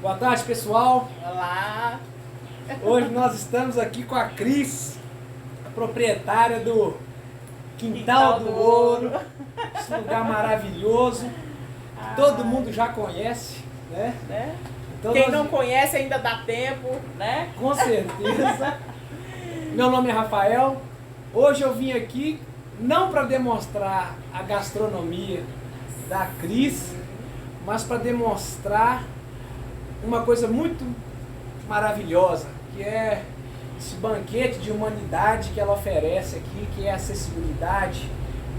Boa tarde, pessoal. Olá. Hoje nós estamos aqui com a Cris, a proprietária do Quintal do Ouro, esse lugar maravilhoso, que todo mundo já conhece, né? Então Quem não conhece ainda dá tempo, né? Com certeza. Meu nome é Rafael. Hoje eu vim aqui não para demonstrar a gastronomia da Cris, mas para demonstrar uma coisa muito maravilhosa, que é esse banquete de humanidade que ela oferece aqui, que é acessibilidade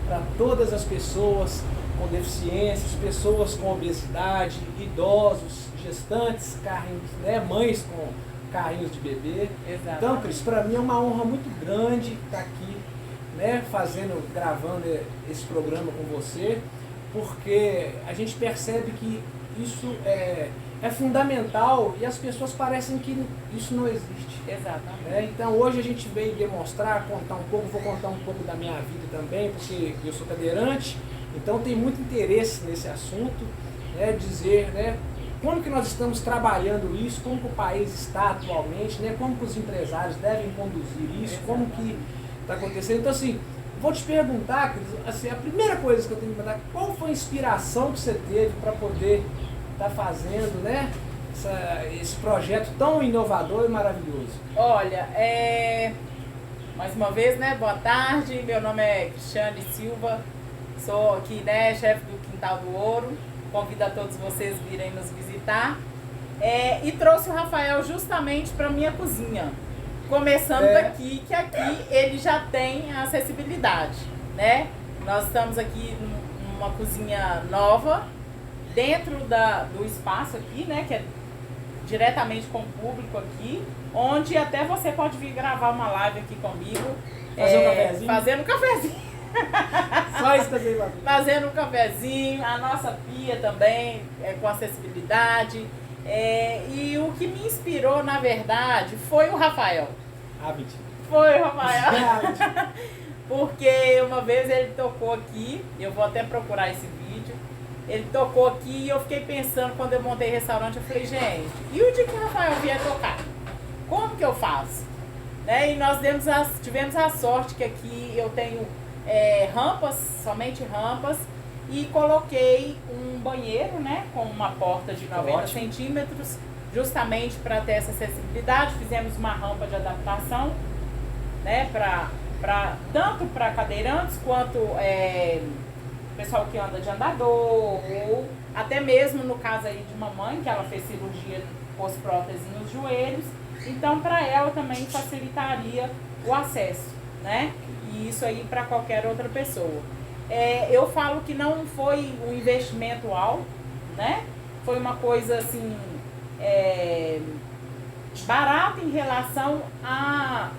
para todas as pessoas com deficiências, pessoas com obesidade, idosos, gestantes, carrinhos, né, mães com carrinhos de bebê. Exatamente. Então, Cris, para mim é uma honra muito grande estar aqui, né, gravando esse programa com você, porque a gente percebe que isso é fundamental e as pessoas parecem que isso não existe. Exatamente. Né? Então hoje a gente veio demonstrar, vou contar um pouco da minha vida também, porque eu sou cadeirante, então tem muito interesse nesse assunto, né? Dizer, né, como que nós estamos trabalhando isso, como que o país está atualmente, né? Como que os empresários devem conduzir isso, como que está acontecendo. Então assim, vou te perguntar, Cris, assim, a primeira coisa que eu tenho que perguntar, qual foi a inspiração que você teve para poder estar fazendo, né, esse projeto tão inovador e maravilhoso? Olha, mais uma vez, né, boa tarde, meu nome é Cristiane Silva, sou aqui, né, chefe do Quintal do Ouro, convido a todos vocês a virem nos visitar, e trouxe o Rafael justamente para minha cozinha, começando daqui, que aqui ele já tem a acessibilidade, né, nós estamos aqui numa cozinha nova, dentro do espaço aqui, né, que é diretamente com o público aqui, onde até você pode vir gravar uma live aqui comigo. Fazer um cafezinho? Fazendo um cafezinho. Só isso que eu sei fazer. Fazendo um cafezinho, a nossa pia também com acessibilidade. E o que me inspirou, na verdade, foi o Rafael. Ah, mentira. Foi o Rafael. Porque uma vez ele tocou aqui, eu vou até procurar esse vídeo. Ele tocou aqui e eu fiquei pensando, quando eu montei restaurante, eu falei, gente, e o dia que o Rafael vier tocar? Como que eu faço? Né? E nós tivemos a sorte que aqui eu tenho rampas, somente rampas, e coloquei um banheiro, né, com uma porta de 90 centímetros, justamente para ter essa acessibilidade. Fizemos uma rampa de adaptação, né, tanto para cadeirantes quanto pessoal que anda de andador, ou até mesmo no caso aí de uma mãe que ela fez cirurgia, pôs prótese nos joelhos, então para ela também facilitaria o acesso, né? E isso aí para qualquer outra pessoa. Eu falo que não foi um investimento alto, né? Foi uma coisa assim barata em relação a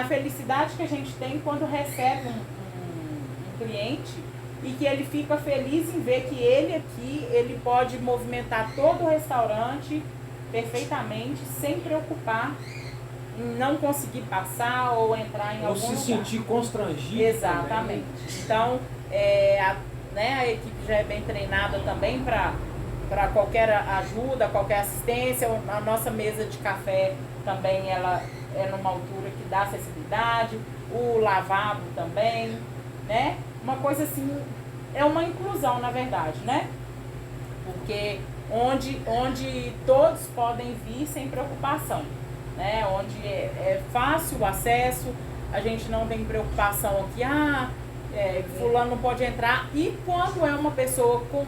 felicidade que a gente tem quando recebe um cliente e que ele fica feliz em ver que ele pode movimentar todo o restaurante perfeitamente, sem preocupar em não conseguir passar ou entrar em algum lugar. Ou se sentir constrangido. Exatamente. Também. Então, a equipe já é bem treinada também para qualquer ajuda, qualquer assistência. A nossa mesa de café também ela é numa altura que dá acessibilidade, o lavabo também, né? Uma coisa assim, é uma inclusão, na verdade, né? Porque onde todos podem vir sem preocupação, né? Onde é fácil o acesso, a gente não tem preocupação aqui, fulano não pode entrar. E quando é uma pessoa com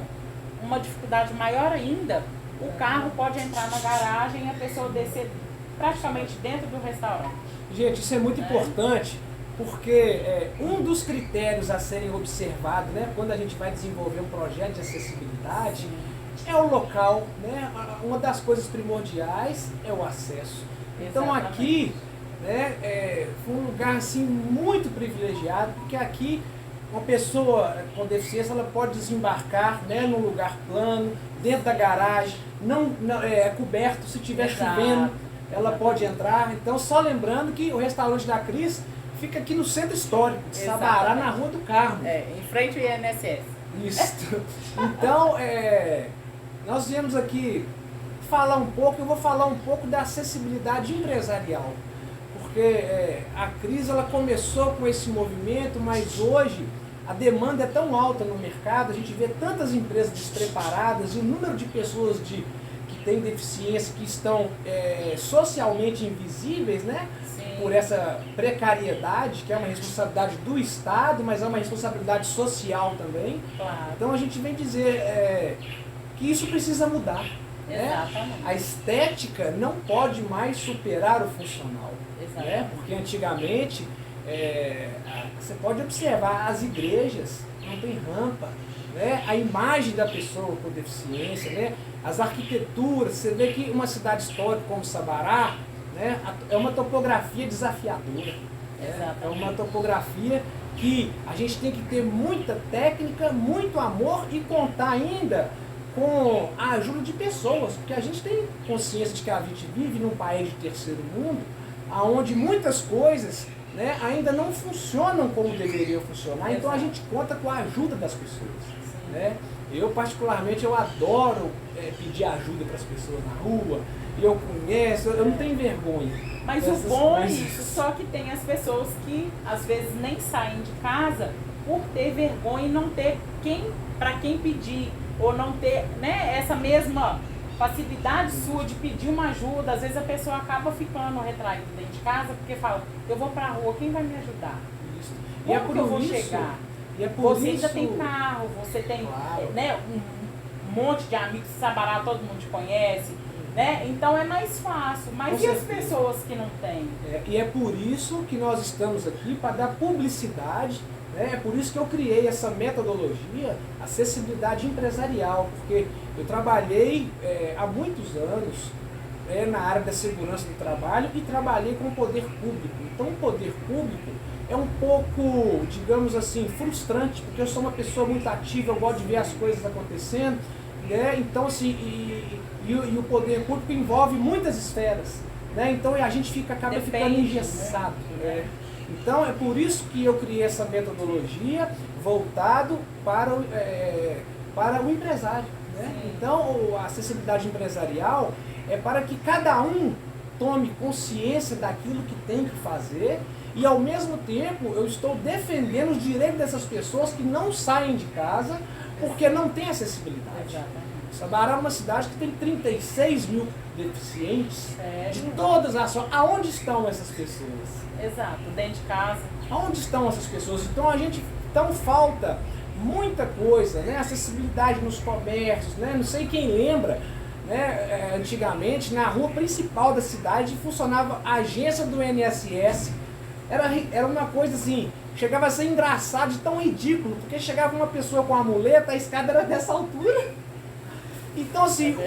uma dificuldade maior ainda, o carro pode entrar na garagem e a pessoa descer praticamente dentro do restaurante. Gente, isso é muito importante, porque um dos critérios a serem observados, né, quando a gente vai desenvolver um projeto de acessibilidade, é o local, né? Uma das coisas primordiais é o acesso. Então Exatamente. aqui, né, foi um lugar assim muito privilegiado, porque aqui uma pessoa com deficiência ela pode desembarcar, né, num lugar plano, dentro da garagem, não é coberto, se estiver chovendo, ela pode entrar. Então só lembrando que o restaurante da Cris fica aqui no centro histórico de Sabará, na Rua do Carmo. Em frente ao INSS. Isso. Então, nós viemos aqui falar um pouco, eu vou falar um pouco da acessibilidade empresarial. Porque a crise ela começou com esse movimento, mas hoje a demanda é tão alta no mercado, a gente vê tantas empresas despreparadas e o número de pessoas que têm deficiência, que estão socialmente invisíveis, né? Por essa precariedade, que é uma responsabilidade do Estado, mas é uma responsabilidade social também. Claro. Então a gente vem dizer que isso precisa mudar. Né? A estética não pode mais superar o funcional. Né? Porque antigamente, você pode observar, as igrejas não tem rampa. Né? A imagem da pessoa com deficiência, né? As arquiteturas, você vê que uma cidade histórica como Sabará, né? É uma topografia desafiadora. É uma topografia que a gente tem que ter muita técnica, muito amor e contar ainda com a ajuda de pessoas, porque a gente tem consciência de que a gente vive num país de terceiro mundo, onde muitas coisas, né, ainda não funcionam como deveriam funcionar, então a gente conta com a ajuda das pessoas. Né? Eu particularmente eu adoro pedir ajuda para as pessoas na rua, eu conheço, eu não tenho vergonha. Mas o bom é isso, só que tem as pessoas que às vezes nem saem de casa por ter vergonha e não ter para quem pedir, ou não ter, né, essa mesma facilidade sua de pedir uma ajuda. Às vezes a pessoa acaba ficando retraída dentro de casa porque fala, eu vou pra rua, quem vai me ajudar? Isso. Como é por que eu vou isso, chegar? E é por você isso, ainda tem carro, você tem né, um monte de amigos de Sabará, todo mundo te conhece, né? Então é mais fácil. Mas e as pessoas que não têm? E é por isso que nós estamos aqui, para dar publicidade. É por isso que eu criei essa metodologia, acessibilidade empresarial, porque eu trabalhei há muitos anos na área da segurança do trabalho e trabalhei com o poder público. Então o poder público é um pouco, digamos assim, frustrante, porque eu sou uma pessoa muito ativa, eu gosto de ver as coisas acontecendo, né? Então assim, e o poder público envolve muitas esferas, né? Então a gente acaba ficando engessado. Né? Então é por isso que eu criei essa metodologia voltado para o empresário. Né? Então a acessibilidade empresarial é para que cada um tome consciência daquilo que tem que fazer e ao mesmo tempo eu estou defendendo os direitos dessas pessoas que não saem de casa porque não tem acessibilidade. Sabará é uma cidade que tem 36 mil deficientes. Sério? De todas as formas. Aonde estão essas pessoas? Exato, dentro de casa. Aonde estão essas pessoas? Então falta muita coisa, né? Acessibilidade nos comércios, né? Não sei quem lembra, né? Antigamente na rua principal da cidade funcionava a agência do INSS. Era uma coisa assim, chegava a ser engraçado, de tão ridículo, porque chegava uma pessoa com uma muleta, a escada era dessa altura. Então assim,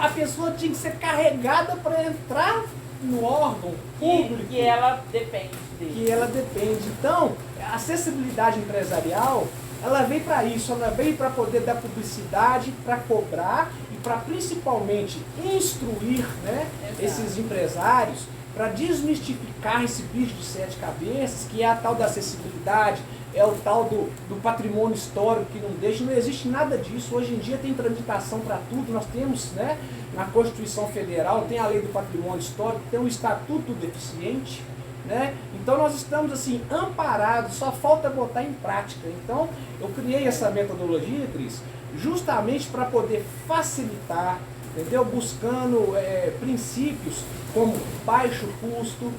a pessoa tinha que ser carregada para entrar no órgão público. Que ela depende dele. Que ela depende. Então, a acessibilidade empresarial, ela veio para isso, ela veio para poder dar publicidade, para cobrar e para principalmente instruir, né, esses empresários, para desmistificar esse bicho de 7 cabeças, que é a tal da acessibilidade, é o tal do patrimônio histórico que não deixa, não existe nada disso. Hoje em dia tem tramitação para tudo, nós temos, né, na Constituição Federal, tem a Lei do Patrimônio Histórico, tem o Estatuto do Deficiente, né? Então nós estamos assim, amparados, só falta botar em prática. Então eu criei essa metodologia, Cris, justamente para poder facilitar, entendeu? Buscando princípios como baixo custo,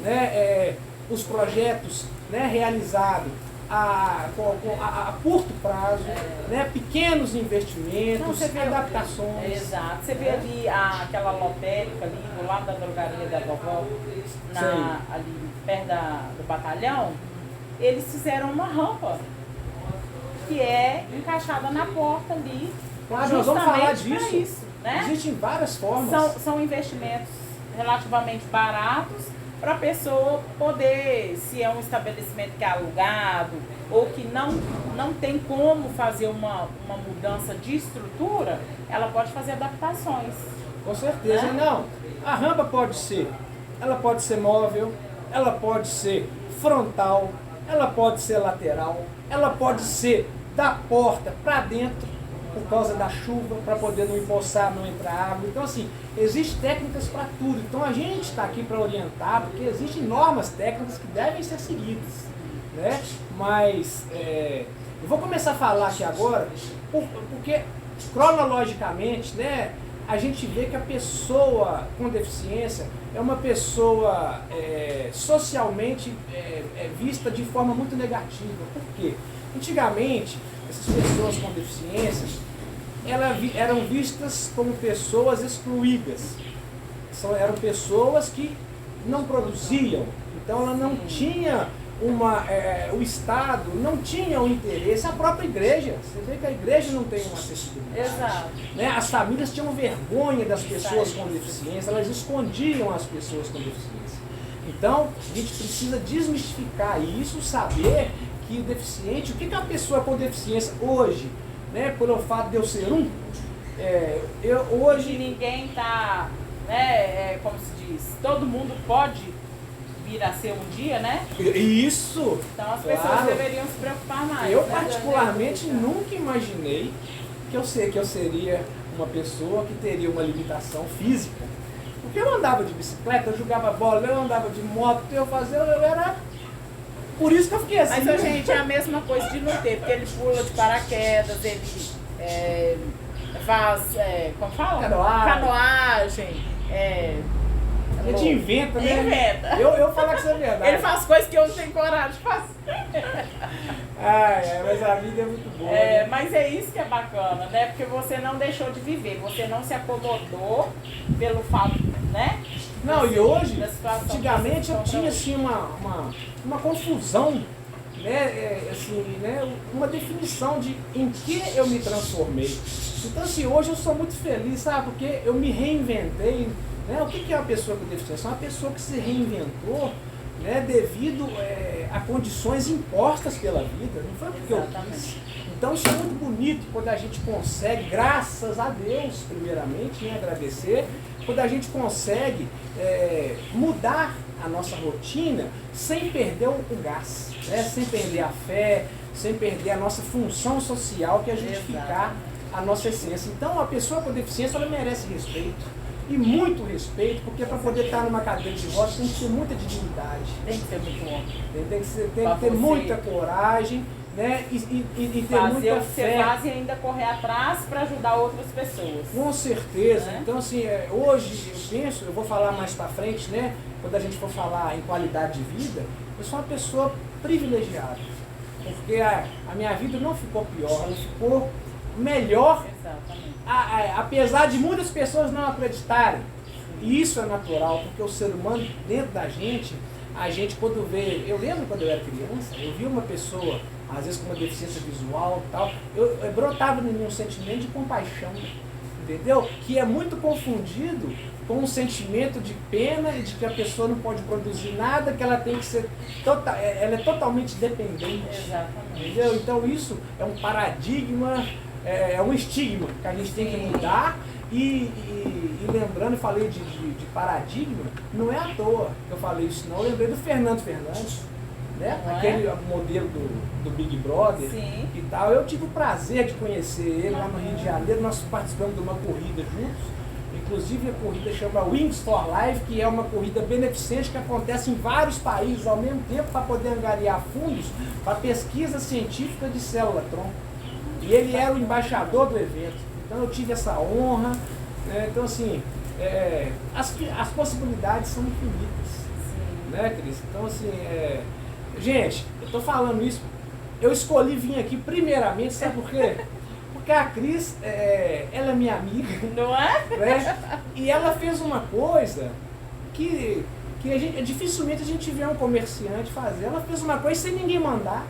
né? Os projetos, né, realizados a curto prazo, né, pequenos investimentos, adaptações. Exato. Você vê ali aquela lotérica ali do lado da drogaria da vovó, ali perto do batalhão, eles fizeram uma rampa que é encaixada na porta ali. Claro, nós vamos falar disso. Isso, né? Existem várias formas. São investimentos relativamente baratos, para a pessoa poder, se é um estabelecimento que é alugado ou que não tem como fazer uma mudança de estrutura, ela pode fazer adaptações. Com certeza, né? Não. A rampa ela pode ser móvel, ela pode ser frontal, ela pode ser lateral, ela pode ser da porta para dentro, por causa da chuva, para poder não empoçar, não entrar água. Então, assim, existem técnicas para tudo. Então, a gente está aqui para orientar, porque existem normas técnicas que devem ser seguidas, né? Mas, eu vou começar a falar aqui agora, porque, cronologicamente, né, a gente vê que a pessoa com deficiência é uma pessoa socialmente vista de forma muito negativa. Por quê? Antigamente, essas pessoas com deficiência eram vistas como pessoas excluídas. Eram pessoas que não produziam, então ela não tinha o Estado não tinha o interesse, a própria igreja. Você vê que a igreja não tem uma acessibilidade. Exato. Né? As famílias tinham vergonha das pessoas com deficiência, elas escondiam as pessoas com deficiência. Então, a gente precisa desmistificar isso, saber que o deficiente, o que é uma pessoa com deficiência hoje, né? Pelo fato de eu ser hoje ninguém está, né, como se diz, todo mundo pode vir a ser um dia, né? Isso! Então as pessoas deveriam se preocupar mais. Eu particularmente nunca imaginei que eu seria uma pessoa que teria uma limitação física. Porque eu andava de bicicleta, eu jogava bola, eu andava de moto, eu era... Por isso que eu fiquei assim. Mas, gente, é a mesma coisa de não ter, porque ele pula de paraquedas, ele faz, como fala? Canoagem. A gente inventa, né? Inventa. Eu falo que isso é verdade. Ele faz coisas que eu não tenho coragem de fazer. Mas a vida é muito boa. Né? Mas é isso que é bacana, né? Porque você não deixou de viver, você não se acomodou pelo fato, né? Não, e hoje, antigamente eu tinha assim uma confusão, né? Uma definição de em que eu me transformei. Então, assim, hoje eu sou muito feliz, sabe? Porque eu me reinventei. Né? O que é uma pessoa com deficiência? É uma pessoa que se reinventou, né, devido a condições impostas pela vida. Não foi porque eu quis. Então isso é muito bonito quando a gente consegue, graças a Deus, primeiramente, né, agradecer, quando a gente consegue mudar a nossa rotina sem perder o gás, né, sem perder a fé, sem perder a nossa função social, que é justificar a nossa essência. Então a pessoa com deficiência, ela merece respeito. E muito respeito, porque para poder estar numa cadeira de rodas tem que ter muita dignidade. Tem que ser muito bom. Tem que ter muita coragem, né? E ter fazer muita o que fé. você faz e ainda correr atrás para ajudar outras pessoas. Com certeza. Né? Então, assim, hoje eu vou falar mais para frente, né? Quando a gente for falar em qualidade de vida, eu sou uma pessoa privilegiada. Porque a minha vida não ficou pior, ela ficou melhor. Exatamente. Apesar de muitas pessoas não acreditarem, e isso é natural, porque o ser humano dentro da gente, a gente quando vê, eu lembro quando eu era criança, eu vi uma pessoa, às vezes com uma deficiência visual e tal, eu brotava em mim um sentimento de compaixão, entendeu? Que é muito confundido com um sentimento de pena e de que a pessoa não pode produzir nada, que ela tem que ser, ela é totalmente dependente. Exatamente. Entendeu? Então isso é um paradigma, é um estigma que a gente tem que mudar e lembrando, eu falei de paradigma, não é à toa que eu falei isso não, eu lembrei do Fernando Fernandes, né? Aquele modelo do Big Brother. Sim. E tal. Eu tive o prazer de conhecer ele lá no Rio de Janeiro, nós participamos de uma corrida juntos, inclusive a corrida chama Wings for Life, que é uma corrida beneficente que acontece em vários países ao mesmo tempo para poder angariar fundos para pesquisa científica de célula-tronco. E ele era o embaixador do evento. Então eu tive essa honra. Né? Então assim, as possibilidades são infinitas. Sim. Né, Cris? Então assim, gente, eu estou falando isso, eu escolhi vir aqui primeiramente, sabe por quê? Porque a Cris, ela é minha amiga. Não é? Né? E ela fez uma coisa que dificilmente a gente vê um comerciante fazer. Ela fez uma coisa sem ninguém mandar.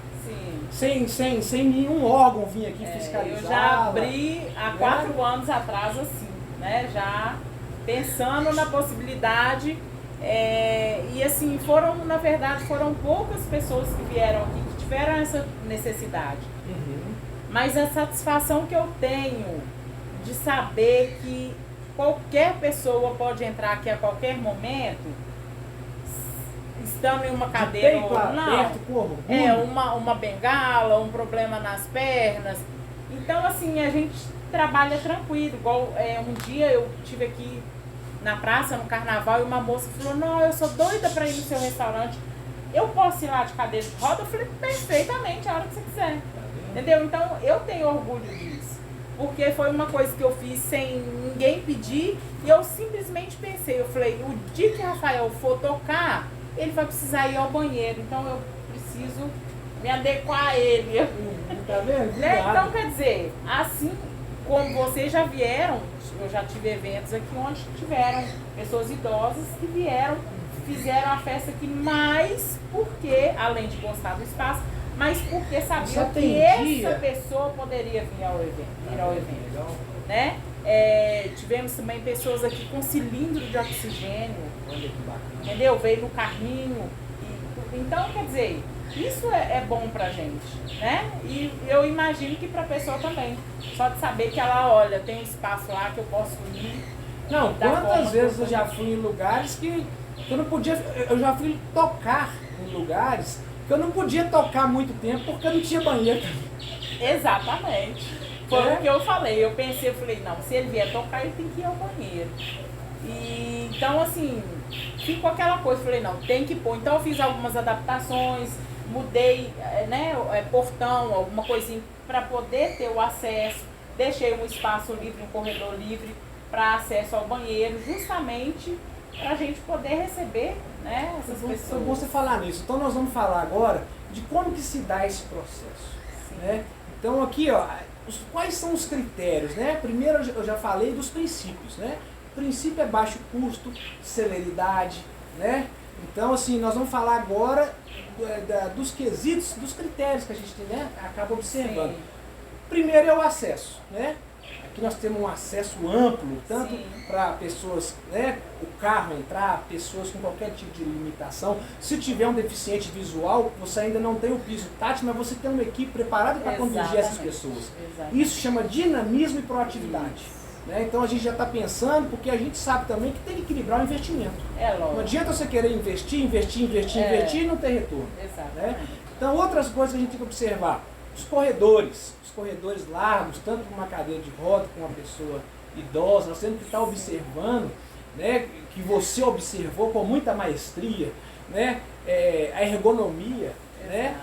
Sim. Sem nenhum órgão vir aqui fiscalizar. Eu já abri há 4 anos atrás assim, né? Já pensando na possibilidade. E assim, na verdade, foram poucas pessoas que vieram aqui que tiveram essa necessidade. Uhum. Mas a satisfação que eu tenho de saber que qualquer pessoa pode entrar aqui a qualquer momento, estando em uma cadeira ou não, uma bengala, um problema nas pernas, Então, assim, a gente trabalha tranquilo. Igual um dia eu tive aqui na praça, no carnaval, e uma moça falou, não, eu sou doida pra ir no seu restaurante. Eu posso ir lá de cadeira de roda? Eu falei, perfeitamente, a hora que você quiser. Entendeu? Então, eu tenho orgulho disso. Porque foi uma coisa que eu fiz sem ninguém pedir, e eu simplesmente pensei, eu falei, o dia que o Rafael for tocar, ele vai precisar ir ao banheiro, então eu preciso me adequar a ele. Tá vendo? Né? Então, quer dizer, assim como vocês já vieram, eu já tive eventos aqui onde tiveram pessoas idosas que vieram, fizeram a festa aqui mais porque, além de gostar do espaço, mas porque sabiam que essa pessoa poderia vir ao evento. Né? Tivemos também pessoas aqui com cilindro de oxigênio, entendeu? Veio no carrinho. Então, quer dizer, isso é bom pra gente, né? E eu imagino que pra pessoa também. Só de saber que ela, olha, tem um espaço lá que eu posso ir. Não, quantas vezes eu já fui em lugares que eu não podia. Eu já fui tocar em lugares que eu não podia tocar muito tempo porque não tinha banheiro. Exatamente. Foi o que eu falei. Eu pensei, eu falei, não, se ele vier tocar, ele tem que ir ao banheiro. E então, assim, ficou aquela coisa, falei, não, tem que pôr. Então eu fiz algumas adaptações, mudei, né, portão, alguma coisinha para poder ter o acesso, deixei um espaço livre, um corredor livre para acesso ao banheiro, justamente para a gente poder receber, né, essas pessoas. Foi bom você falar nisso. Então nós vamos falar agora de como que se dá esse processo. Né? Então aqui, ó, quais são os critérios, né? Primeiro eu já falei dos princípios, né? O princípio é baixo custo, celeridade, né? Então, assim, nós vamos falar agora dos quesitos, dos critérios que a gente, né, acaba observando. Sim. Primeiro é o acesso, né? Aqui nós temos um acesso amplo, tanto para pessoas, né, o carro entrar, pessoas com qualquer tipo de limitação. Se tiver um deficiente visual, você ainda não tem o piso tátil, mas você tem uma equipe preparada para conduzir essas pessoas. Exatamente. Isso chama dinamismo e proatividade. Né? Então a gente já está pensando, porque a gente sabe também que tem que equilibrar o investimento. Não adianta você querer investir e não ter retorno. Né? Então outras coisas que a gente tem que observar. Os corredores largos, tanto com uma cadeira de roda, com uma pessoa idosa, nós temos que estar observando, né, que você observou com muita maestria, né, a ergonomia, né,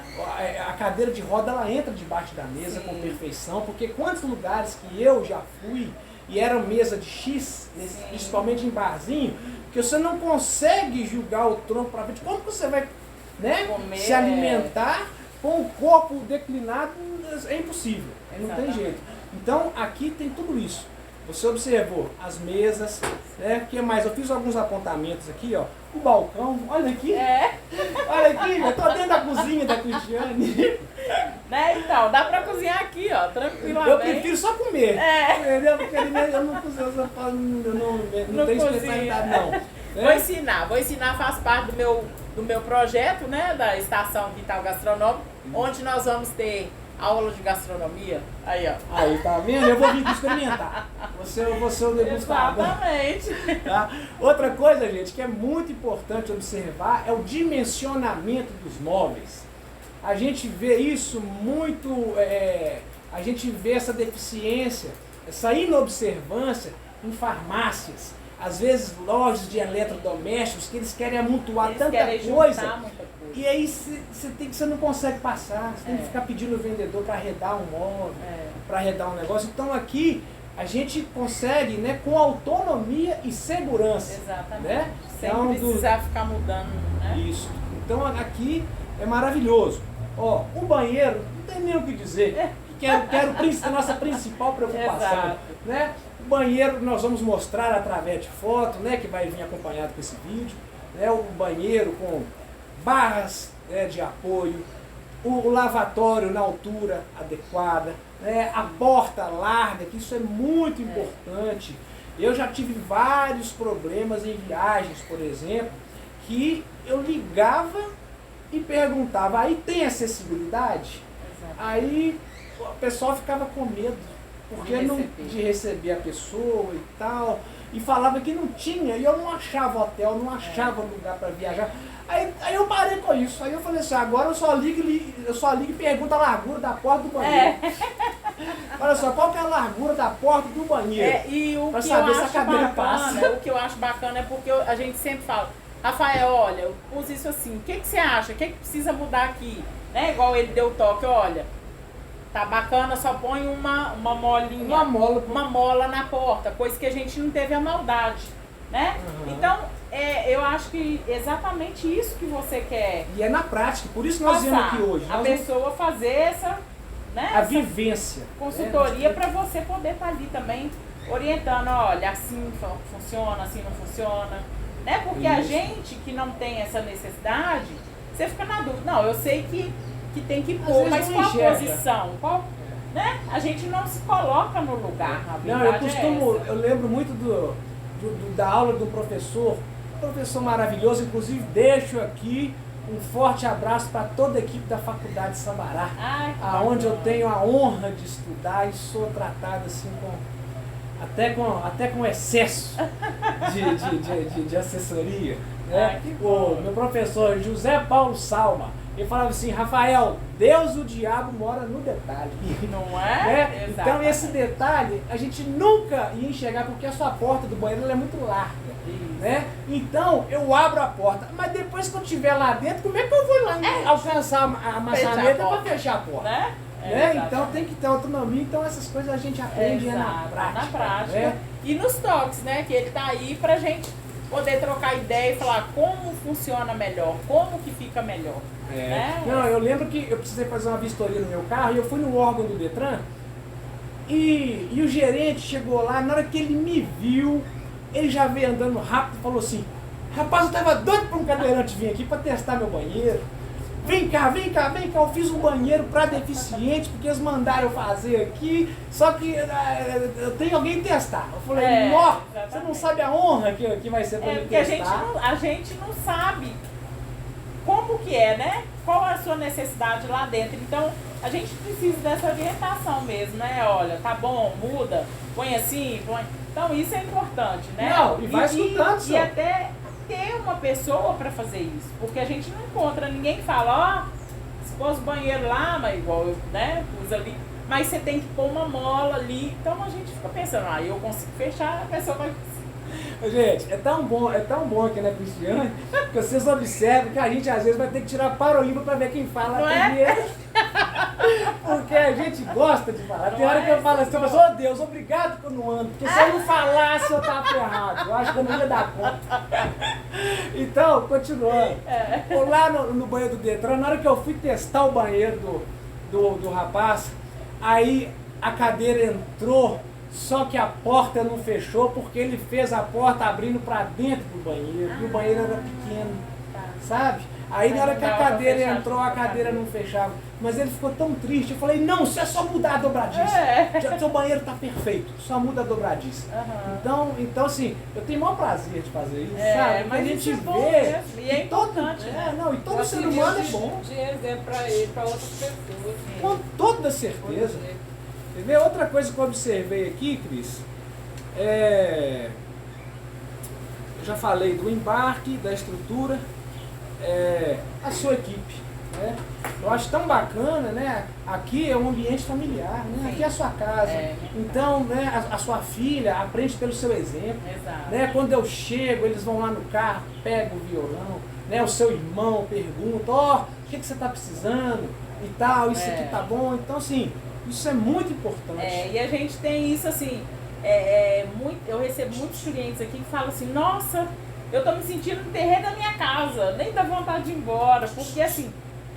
a cadeira de roda ela entra debaixo da mesa com perfeição, porque quantos lugares que eu já fui e era mesa de X, principalmente em barzinho, que você não consegue julgar o tronco para frente, como que você vai, né, se alimentar com o corpo declinado? É impossível, não tem jeito. Então aqui tem tudo isso. Você observou as mesas, né? O que mais? Eu fiz alguns apontamentos aqui, ó. O balcão, olha aqui. Olha aqui, eu tô dentro da cozinha da Cristiane. Né, então, dá pra cozinhar aqui, ó, tranquilamente. Eu prefiro só comer. Entendeu? Porque eu não cozinho, não tenho especialidade não. Né? Vou ensinar, faz parte do meu projeto, né, da Estação Quintal Gastronômico, onde nós vamos ter aula de gastronomia. Aí, ó. Aí, tá vendo? Eu vou vir experimentar. Você é o degustador. Exatamente. Tá? Outra coisa, gente, que é muito importante observar é o dimensionamento dos móveis. A gente vê isso muito, a gente vê essa deficiência, essa inobservância em farmácias, às vezes lojas de eletrodomésticos, que eles querem amontoar tanta coisa. E aí você não consegue passar, você tem que ficar pedindo o vendedor para arredar um móvel, para arredar um negócio. Então aqui a gente consegue, né, com autonomia e segurança. Exatamente. Né? Sem precisar ficar mudando. Né? Isso. Então aqui é maravilhoso. Ó, o banheiro, não tem nem o que dizer. Quero a nossa principal preocupação. Né? O banheiro nós vamos mostrar através de foto, né, que vai vir acompanhado com esse vídeo. Né? O banheiro com barras, né, de apoio, o lavatório na altura adequada, né, a porta larga, que isso é muito importante. Eu já tive vários problemas em viagens, por exemplo, que eu ligava e perguntava, aí tem acessibilidade? Aí o pessoal ficava com medo, porque de receber a pessoa e tal, e falava que não tinha, e eu não achava hotel, não achava lugar para viajar. Aí eu parei com isso. Aí eu falei assim, agora eu só ligo e pergunto a largura da porta do banheiro. Olha só, qual que é a largura da porta do banheiro? E o Pra que saber eu se a acho cadeira bacana, passa. o que eu acho bacana é porque a gente sempre fala, Rafael, olha, eu pus isso assim, o que você acha? O que precisa mudar aqui? Né? Igual ele deu o toque, olha, tá bacana, só põe uma molinha, uma mola na porta, coisa que a gente não teve a maldade, né? Uhum. Então, eu acho que exatamente isso que você quer. E é na prática, por isso nós viemos aqui hoje. A pessoa fazer essa, né, a essa vivência. consultoria para você poder estar ali também orientando, olha, assim funciona, assim não funciona, né? Porque a gente que não tem essa necessidade, você fica na dúvida. Não, eu sei que tem que pôr, mas qual a posição? Qual, né? A gente não se coloca no lugar. Não, eu lembro muito da aula do professor maravilhoso, inclusive deixo aqui um forte abraço para toda a equipe da Faculdade Sabará, aonde eu tenho a honra de estudar e sou tratado assim até com excesso de assessoria. Né? O meu professor José Paulo Salma, ele falava assim, Rafael, Deus e o diabo mora no detalhe. Não é? Né? Então esse detalhe a gente nunca ia enxergar porque a sua porta do banheiro ela é muito larga. Né? Então eu abro a porta, mas depois que eu estiver lá dentro, como é que eu vou lá alcançar a maçaneta para fechar a porta? Né? Então tem que ter autonomia, então essas coisas a gente aprende na prática. Né? E nos toques, né? Que ele tá aí pra gente poder trocar ideia e falar como funciona melhor, como que fica melhor. Né? Não, eu lembro que eu precisei fazer uma vistoria no meu carro e eu fui no órgão do Detran e o gerente chegou lá, na hora que ele me viu, ele já veio andando rápido e falou assim, rapaz, eu tava doido para um cadeirante vir aqui para testar meu banheiro. Vem cá, eu fiz um banheiro para deficiente, porque eles mandaram eu fazer aqui, só que eu tenho alguém testar. Eu falei, nossa, você não sabe a honra que vai ser para mim testar. Porque a gente não sabe como que é, né? Qual é a sua necessidade lá dentro. Então, a gente precisa dessa orientação mesmo, né? Olha, tá bom, muda, põe assim, põe... Então, isso é importante, né? Não, e vai escutando só. E até ter uma pessoa para fazer isso, porque a gente não encontra ninguém que fala, se pôs o banheiro lá, mas igual eu, né, pus ali, mas você tem que pôr uma mola ali, então a gente fica pensando, eu consigo fechar, a pessoa vai conseguir. Gente, é tão bom aqui na Cristiane, que vocês observam que a gente às vezes vai ter que tirar para o ímpar para ver quem fala primeiro. Porque a gente gosta de falar. Tem hora que eu falo assim, oh Deus, obrigado que eu não ando, porque se eu não falasse eu tava ferrado. Eu acho que eu não ia dar conta. Então, continuando. Lá no banheiro do Detran, na hora que eu fui testar o banheiro do rapaz, aí a cadeira entrou, só que a porta não fechou porque ele fez a porta abrindo para dentro do banheiro. E o banheiro era pequeno, sabe? Aí na hora que a cadeira entrou, a cadeira não fechava. Mas ele ficou tão triste. Eu falei, não, isso é só mudar a dobradiça. Seu banheiro tá perfeito, só muda a dobradiça. Então assim, eu tenho o maior prazer de fazer isso, sabe? Mas a gente vê. E é importante, e todo ser humano é bom. De exemplo para ele, para outras pessoas. Com toda certeza. Entendeu? Outra coisa que eu observei aqui, Cris, eu já falei do embarque, da estrutura, a sua equipe. Né? Eu acho tão bacana, né? Aqui é um ambiente familiar, né? Aqui é a sua casa. Então, né, a sua filha aprende pelo seu exemplo. Né? Quando eu chego, eles vão lá no carro, pegam o violão, né? O seu irmão pergunta, o que você está precisando e tal, isso aqui tá bom. Então, assim, isso é muito importante. E a gente tem isso assim, eu recebo muitos clientes aqui que falam assim, nossa, eu tô me sentindo no terreno da minha casa, nem dá vontade de ir embora, porque assim,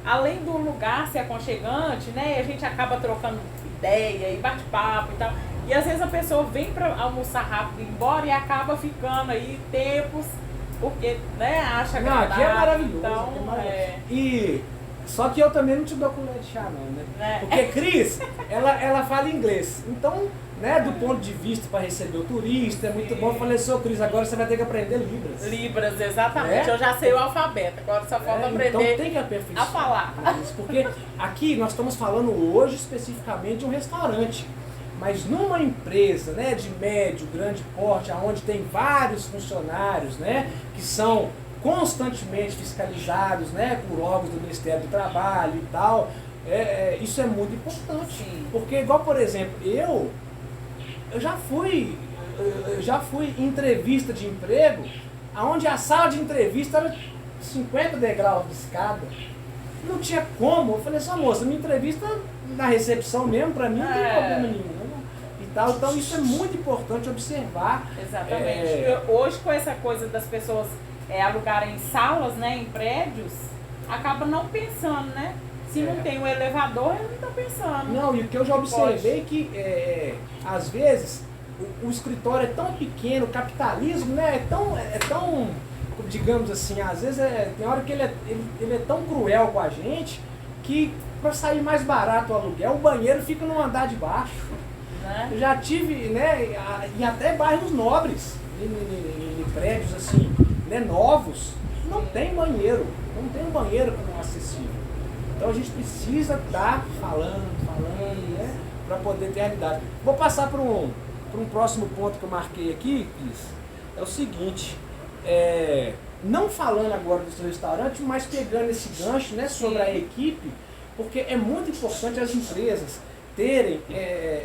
além do lugar ser aconchegante, né, a gente acaba trocando ideia e bate-papo e tal, e às vezes a pessoa vem para almoçar rápido e ir embora e acaba ficando aí tempos, porque, né, acha agradável. Aqui é maravilhoso. Então, aqui é maravilhoso. Só que eu também não te dou colher de chá não, né? Porque Cris, ela fala inglês. Então, né, do ponto de vista para receber o turista, é muito bom. Eu falei, Cris, agora você vai ter que aprender Libras. Libras, exatamente. Eu já sei o alfabeto, agora só falta aprender então tem que aperfeiçoar a falar. Porque aqui nós estamos falando hoje especificamente de um restaurante. Mas numa empresa, né, de médio, grande porte, onde tem vários funcionários, né, que são constantemente fiscalizados, né, por órgãos do Ministério do Trabalho e tal, Isso é muito importante. Sim. Porque, igual, por exemplo, eu já fui em entrevista de emprego, onde a sala de entrevista era 50 degraus de escada. Não tinha como. Eu falei assim, moça, minha entrevista na recepção mesmo, pra mim, não tem problema nenhum. E tal. Então, isso é muito importante observar. Exatamente. Hoje, com essa coisa das pessoas alugarem salas, né, em prédios, acaba não pensando, né? Se não tem um elevador, ele não está pensando. Não, e o que eu já observei que, às vezes, o escritório é tão pequeno, o capitalismo, né, é tão, digamos assim, às vezes tem hora que ele é tão cruel com a gente que para sair mais barato o aluguel, o banheiro fica no andar de baixo. Né? Eu já tive, né, e até bairros nobres, em prédios assim, né, novos, não tem banheiro como acessível. Então a gente precisa estar falando, né, para poder ter realidade. Vou passar para um próximo ponto que eu marquei aqui, Cris. É o seguinte, não falando agora do seu restaurante, mas pegando esse gancho, né, sobre a equipe, porque é muito importante as empresas terem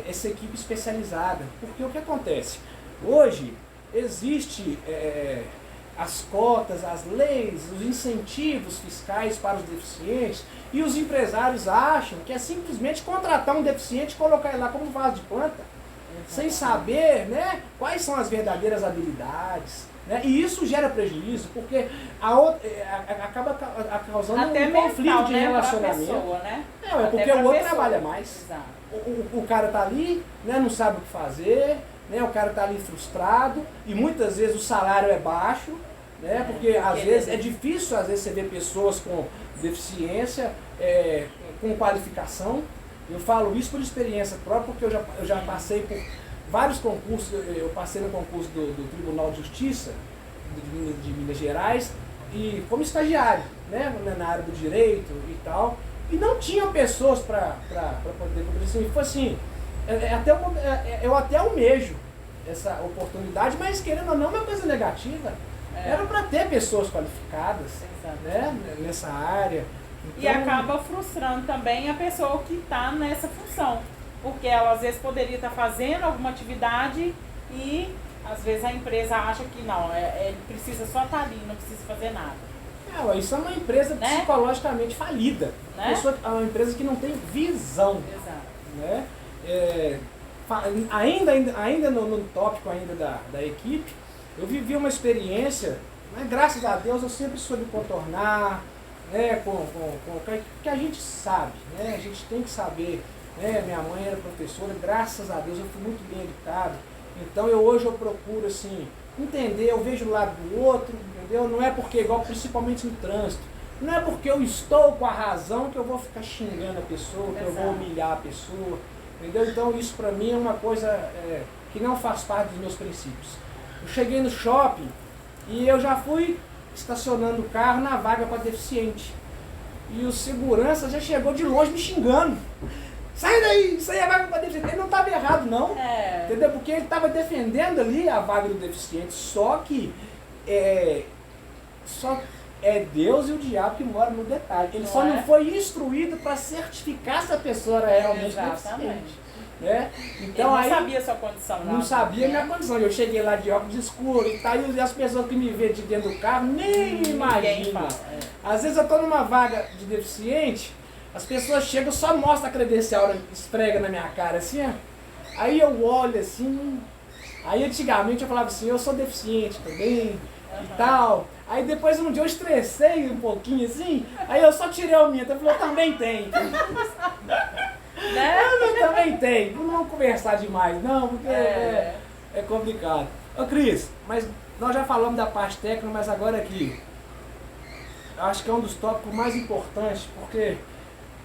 essa equipe especializada. Porque o que acontece? Hoje existe as cotas, as leis, os incentivos fiscais para os deficientes, e os empresários acham que é simplesmente contratar um deficiente e colocar ele lá como vaso de planta, sem saber, né, quais são as verdadeiras habilidades. Né? E isso gera prejuízo, porque acaba causando até um conflito mental, de né, relacionamento. Pessoa, né? É porque o outro pessoa. trabalha mais. O cara tá ali, né, não sabe o que fazer, né, o cara tá ali frustrado, e muitas vezes o salário é baixo, né, porque às vezes é difícil você ver pessoas com deficiência, com qualificação. Eu falo isso por experiência própria, porque eu já passei por vários concursos. Eu passei no concurso do Tribunal de Justiça de Minas Gerais, e como estagiário, né, na área do direito e tal, e não tinham pessoas para poder acontecer. E foi assim, eu até almejo essa oportunidade, mas querendo ou não, é uma coisa negativa. Era para ter pessoas qualificadas, né, nessa área. Então, e acaba frustrando também a pessoa que está nessa função, porque ela às vezes poderia estar fazendo alguma atividade e às vezes a empresa acha que não, ele precisa só estar ali, não precisa fazer nada. Isso é uma empresa psicologicamente falida. Né? É uma empresa que não tem visão. Exato. Né? Ainda no tópico ainda da equipe, eu vivi uma experiência, mas graças a Deus eu sempre soube contornar, né, que a gente sabe, né, a gente tem que saber, né, minha mãe era professora, graças a Deus eu fui muito bem educado, então hoje eu procuro assim, entender, eu vejo o lado do outro, entendeu? Não é porque, igual principalmente no trânsito, não é porque eu estou com a razão que eu vou ficar xingando a pessoa, que eu vou humilhar a pessoa, entendeu? Então isso pra mim é uma coisa que não faz parte dos meus princípios. Eu cheguei no shopping e eu já fui estacionando o carro na vaga para deficiente. E o segurança já chegou de longe me xingando. Sai daí, isso aí é vaga para deficiente. Ele não estava errado não, entendeu? Porque ele estava defendendo ali a vaga do deficiente. Só que é Deus e o diabo que mora no detalhe. Ele só não foi instruído para certificar se a pessoa era realmente deficiente. Né? Então, ele não sabia a sua condição. Não sabia a minha condição. Eu cheguei lá de óculos escuros e tal, e as pessoas que me vêem de dentro do carro nem me imaginam. Às vezes eu estou numa vaga de deficiente, as pessoas chegam, só mostram a credencial, esfrega na minha cara assim, ó. Aí eu olho assim. Aí antigamente eu falava assim, eu sou deficiente também e tal. Aí depois um dia eu estressei um pouquinho assim, aí eu só tirei o minha, então eu falei, eu também tenho. Né? Eu também tenho. Não vamos conversar demais, não, porque é complicado. Ô Cris, mas nós já falamos da parte técnica, mas agora aqui, acho que é um dos tópicos mais importantes, porque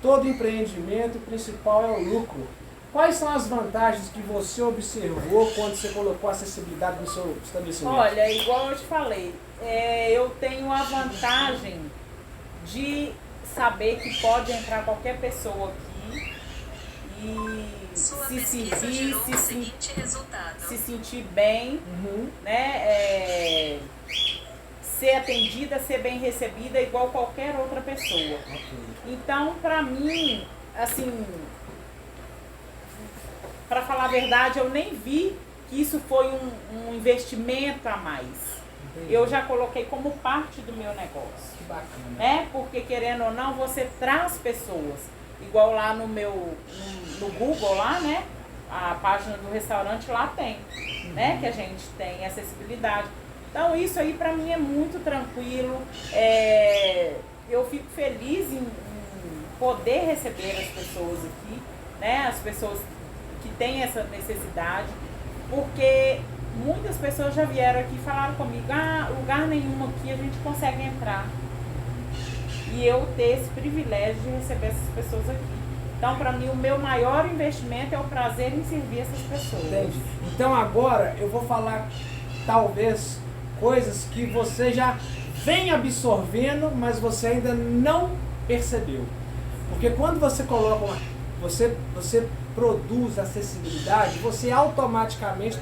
todo empreendimento, o principal é o lucro. Quais são as vantagens que você observou quando você colocou a acessibilidade no seu estabelecimento? Olha, igual eu te falei, eu tenho a vantagem de saber que pode entrar qualquer pessoa aqui e se sentir bem, né? Ser atendida, ser bem recebida igual qualquer outra pessoa. Então, para mim, assim, para falar a verdade, eu nem vi que isso foi um investimento a mais. Eu já coloquei como parte do meu negócio. Que bacana. Né? Porque querendo ou não, você traz pessoas. Igual lá no Google lá, né? A página do restaurante lá tem, né? Que a gente tem acessibilidade. Então isso aí pra mim é muito tranquilo. Eu fico feliz em poder receber as pessoas aqui, né? As pessoas que têm essa necessidade, porque muitas pessoas já vieram aqui e falaram comigo, lugar nenhum aqui a gente consegue entrar. E eu ter esse privilégio de receber essas pessoas aqui. Então, para mim, o meu maior investimento é o prazer em servir essas pessoas. Entendi. Então agora eu vou falar, talvez, coisas que você já vem absorvendo, mas você ainda não percebeu. Porque quando você coloca você produz acessibilidade, você automaticamente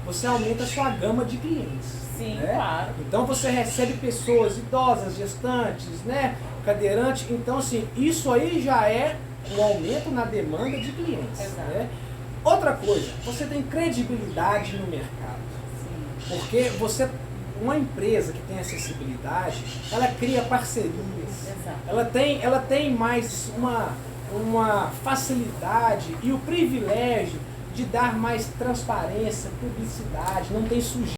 você aumenta a sua gama de clientes. Sim, né? claro. Então você recebe pessoas idosas, gestantes, né? Cadeirantes. Então, assim, isso aí já é um aumento na demanda de clientes. Exato. Né? Outra coisa, você tem credibilidade no mercado. Sim. Porque uma empresa que tem acessibilidade, ela cria parcerias. Exato. Ela tem mais uma facilidade e o privilégio de dar mais transparência, publicidade, não tem sujeira.